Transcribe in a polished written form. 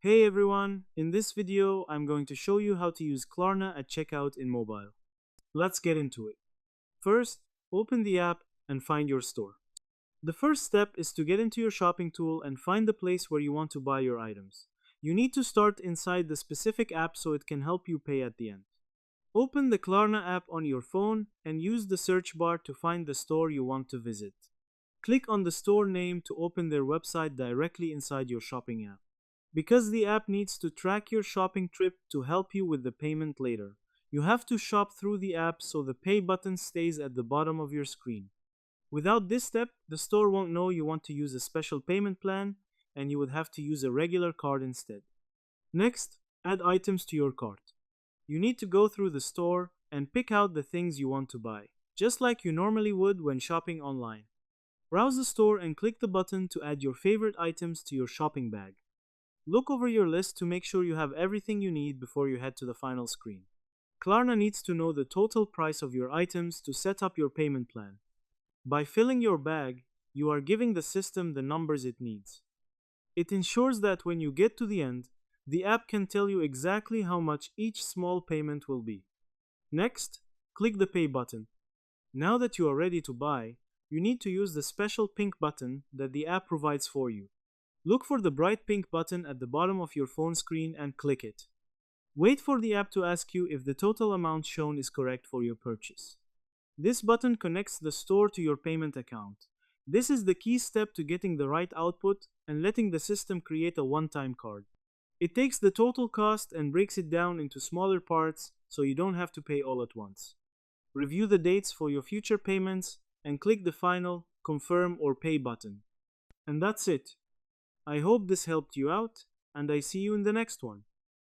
Hey everyone, in this video I'm going to show you how to use Klarna at checkout in mobile. Let's get into it. First, open the app and find your store. The first step is to get into your shopping tool and find the place where you want to buy your items. You need to start inside the specific app so it can help you pay at the end. Open the Klarna app on your phone and use the search bar to find the store you want to visit. Click on the store name to open their website directly inside your shopping app. Because the app needs to track your shopping trip to help you with the payment later, you have to shop through the app so the pay button stays at the bottom of your screen. Without this step, the store won't know you want to use a special payment plan and you would have to use a regular card instead. Next, add items to your cart. You need to go through the store and pick out the things you want to buy, just like you normally would when shopping online. Browse the store and click the button to add your favorite items to your shopping bag. Look over your list to make sure you have everything you need before you head to the final screen. Klarna needs to know the total price of your items to set up your payment plan. By filling your bag, you are giving the system the numbers it needs. It ensures that when you get to the end, the app can tell you exactly how much each small payment will be. Next, click the Pay button. Now that you are ready to buy, you need to use the special pink button that the app provides for you. Look for the bright pink button at the bottom of your phone screen and click it. Wait for the app to ask you if the total amount shown is correct for your purchase. This button connects the store to your payment account. This is the key step to getting the right output and letting the system create a one-time card. It takes the total cost and breaks it down into smaller parts so you don't have to pay all at once. Review the dates for your future payments and click the final, confirm or pay button. And that's it. I hope this helped you out, and I see you in the next one.